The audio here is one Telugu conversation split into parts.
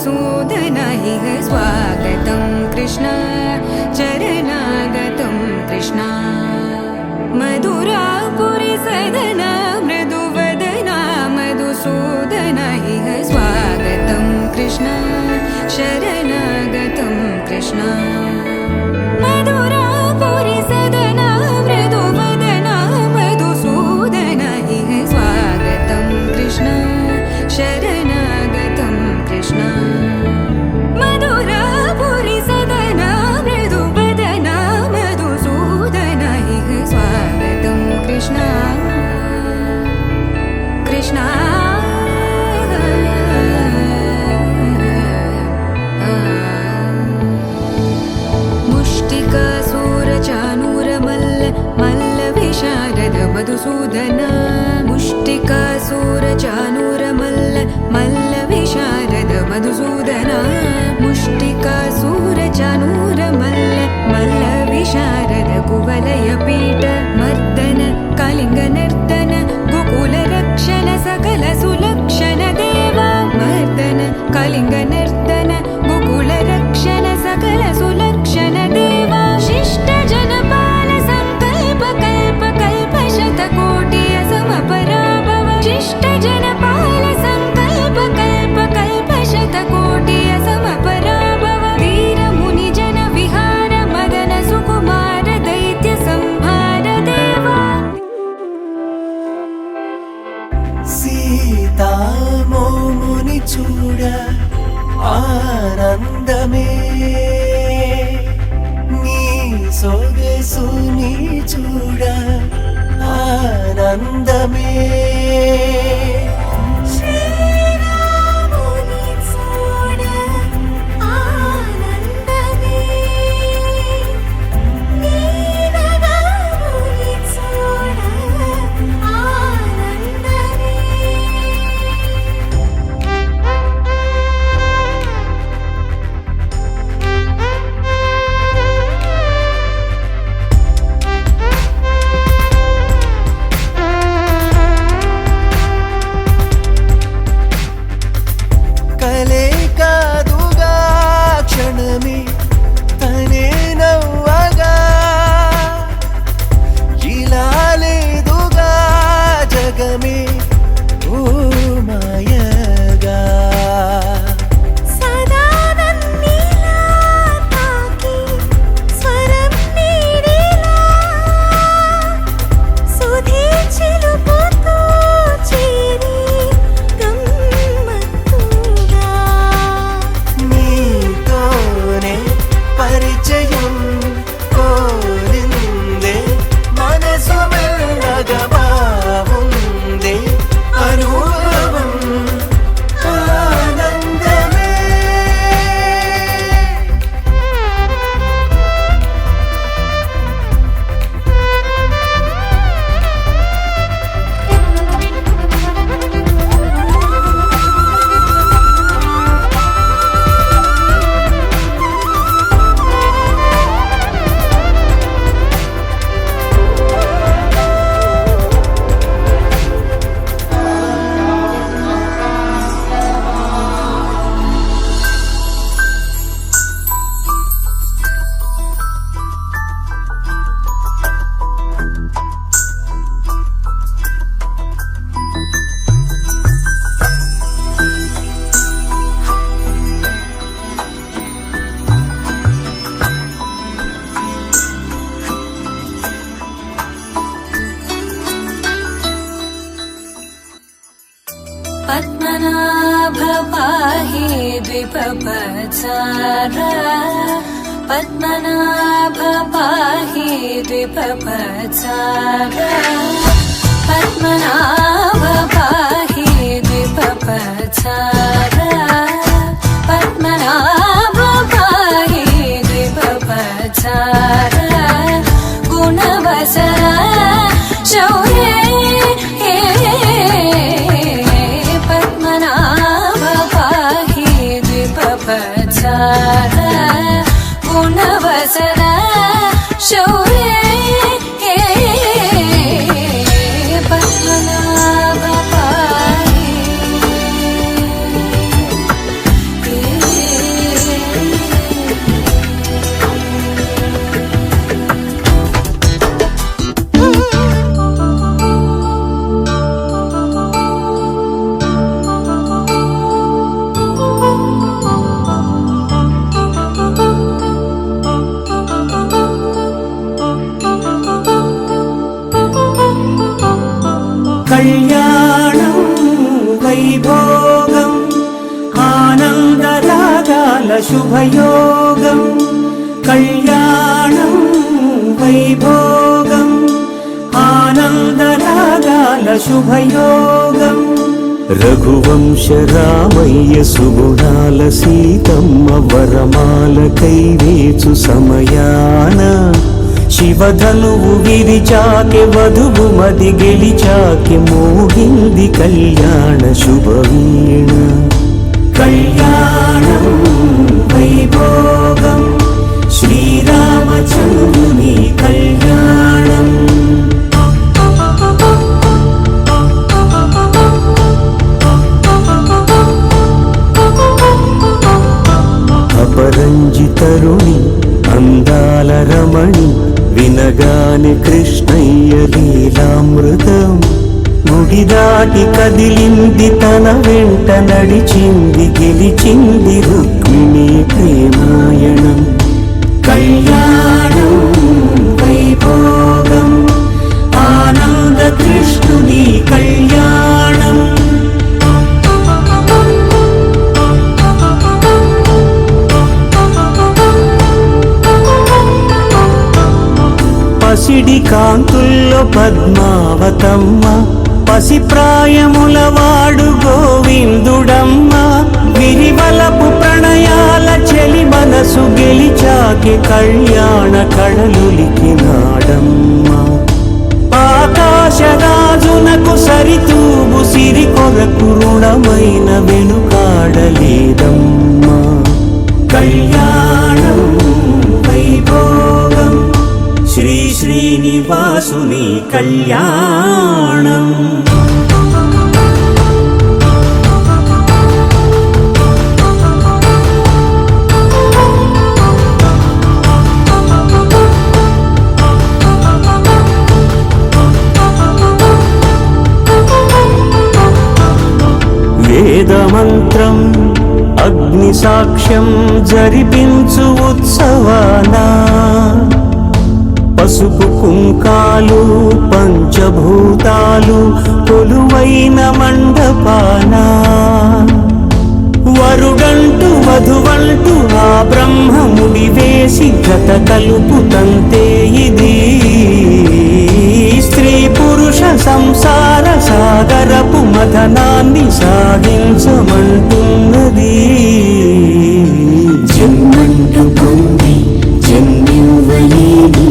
मधुसूदन इह स्वागतं कृष्ण चरणागतं कृष्ण मधुरापुरि सदन मृदुवदना मधुसूदन इह स्वागतं कृष्ण शरणागतं कृष्ण मधुरापुरि सदन मृदुवदना मधुसूदन इह स्वागतं कृष्ण शरणागतं कृष्ण मधुरापुरि सदन मृदुवदना मधुसूदन इह स्वागतं कृष्ण कृष्ण मुष्टिकासूरचानूरमल्ल मल्लविशारद मधुसूदन मुष्टिकासूरचानूरमल्ल मल्लविशारद मधुसूदन मुष्टिकासूरचानूरमल्ल मल्लविशारद कुवलयपीठ मर्दन कलिङ्गनर्दन गोकुलरक्षण सकल सुलक्षण देवा मर्दन कलिङ्गनर्दन गोकुलरक्षण सकल सुलक्षण देवा शिष्ट जनपाल संकल्प कल्प कल्प शतकोटि असमपराभव शिष्ट जनपाल संकल्प कल्प कल्प शतकोटि असमपराभव वीर मुनि जन विहार मदन सुकुमार दैत्य संहार देवा सीता मोमुनि चूड आनंदमे नी सोगसुनि चूड आनंदमे पद्मनाभ पाहि द्विपपचार पद्मनाभ पाहि द्विपपचार पद्मनाभ पाहि द्विपपचार पद्मनाभ पाहि द्विपपचार गुणवसर शौर्ये गुणवसर शौर्ये पद्मनाभ पाहि శుభయోగం కళ్యాణం వైభోగం ఆనందరాగాల శుభయోగం రఘువంశ రామయ్య సుగుణాల సీతమ్మ వరమాల కైవేచు సమయాన శివధనువు విరిచాకె వధువు మది గెలిచాకె మోగింది కళ్యాణ శుభవీణ కళ్యాణం వైభోగం శ్రీరామచంద్రుని కళ్యాణం అపరంజితరుణి అందాల రమణి వినగాని కృష్ణయ్య లీలామృతం గుడి దాటి కదిలింది తన వెంట నడిచింది గెలిచింది రుక్మిణి ప్రేమాయణం కళ్యాణం వైభోగం ఆనంద కృష్ణుని కళ్యాణం పసిడి కాంతుల్లో పద్మావతమ్మ పసిప్రాయముల వాడు గోవిందుడమ్మ విరివలపు ప్రణయాల చెలి మనసు గెలిచాకి కళ్యాణ కళలులికినాడమ్మ ఆకాశరాజునకు సరితూగు సిరి కొరకు రుణమైన వెనుకాడలేదమ్మ కళ్యాణం వైభోగం శ్రీ శ్రీనివాసుని కళ్యాణం వేదమంత్రం అగ్ని సాక్ష్యం జరిపించు ఉత్సవానా పసుపు కుంకాలు పంచభూతాలు కొలువైన మండపాన వరుడంటూ వధువంటూ ఆ బ్రహ్మముడి వేసి గత కలుపుతంతే ఇది స్త్రీ పురుష సంసార సాగరపు మథనాన్ని సాగించమంటున్నది జన్మంటూ పొంది జన్మివ్వలేని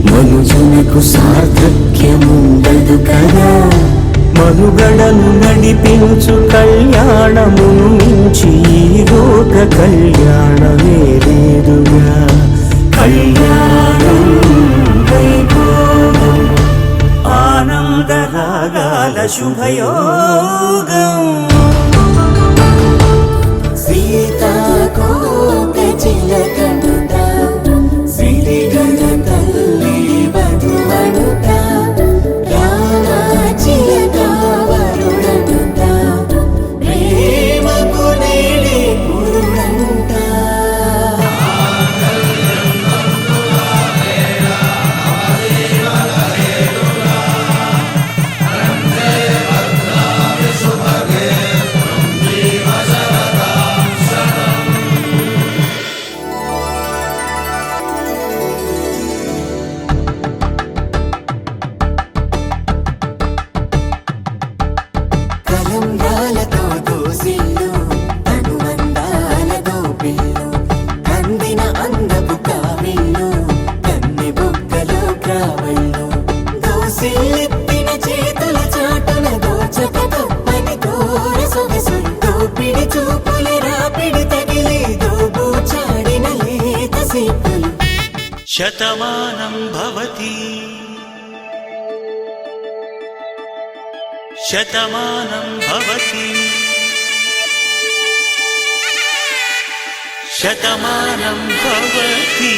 మనుజునకు సార్థక్యముండదు కదా మనుగడను నడిపించు కళ్యాణమును మించి ఈ లోక కళ్యాణమే లేదుగా కళ్యాణం వైభోగం ఆనందరాగాల శుభయోగం సీతాకోక చిలకనుత సిరిగల తల్లి వధువనుత రామచిలక వరుడనుత ప్రేమకు నేడే పురుడంట కలంబ్రాలతో దోసిళ్ళు అనుబంధాలతో పిల్లు అందిన అందపు కావిళ్ళు కన్నె బుగ్గలో క్రావళ్ళు దోసిల్లెత్తిన చేతుల చాటున దోచక తప్పని దూర సొగసులతో పిడి చూపుల రాపిడి తగిలి దోబూచాడిన లేత సీపులు శతమానం భవతి శతమానం భవతి శతమానం భవతి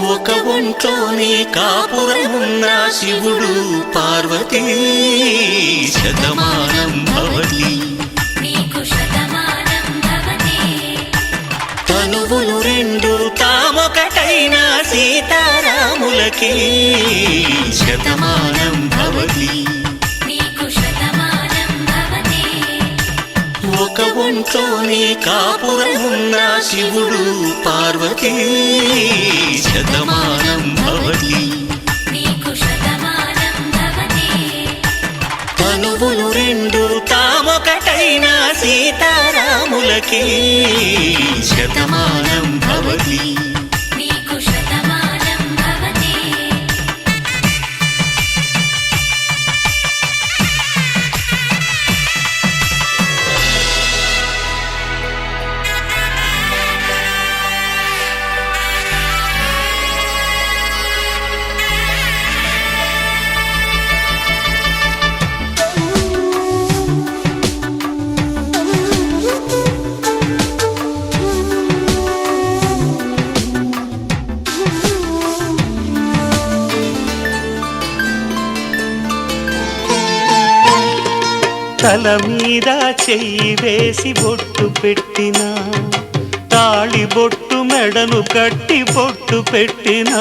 ఒక ఒంట్లోనే కాపురమున్న శివుడు పార్వతీ శతమానం భవతి నీకు శతమానం భవతి తనువులు రెండు తామొకటైన సీతారాములకి శతమానం భవతి నీకు శతమానం భవతి ఒక ఒంట్లోనే కాపురమున్న శివుడు పార్వతీ శతమానం భవతి నీకు శతమానం భవతి తనువులు రెండు తామొకటైన సీతారాములకి శతమానం భవతి నీకు శతమానం భవతి తల మీద చెయ్యి వేసి బొట్టు పెట్టిన తాళి బొట్టు మెడను కట్టి బొట్టు పెట్టిన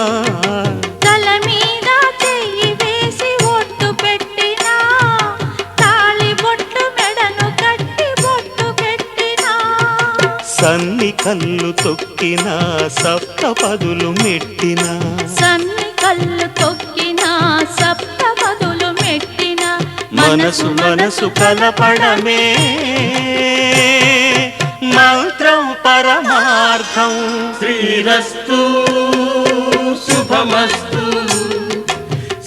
తల మీద చెయ్యి వేసి ఒట్టు పెట్టినా తాళి బొట్టు మెడను కట్టి బొట్టు పెట్టినా సన్ని కళ్ళు తొక్కిన సప్త పదులు మెట్టిన సన్ని కళ్ళు తొక్కినా సప్త పదులు మెట్టినా మనసు మనసు కలపడమే మంత్రం పరమార్థం శ్రీరస్తు శుభమస్తు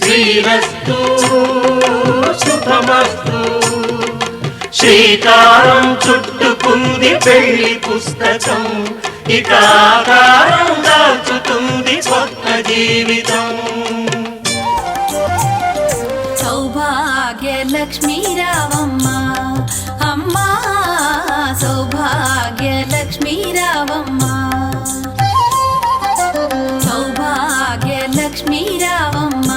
శ్రీరస్తు శుభమస్తు శ్రీకారం చుట్టుకుంది పెళ్లి పుస్తకం ఇక ఆకారం దాచుతుంది కొత్త జీవితం సౌభాగ్య లక్ష్మీ రావమ్మ అమ్మా సౌభాగ్య లక్ష్మీ రావమ్మ సౌభాగ్య లక్ష్మీ రావమ్మ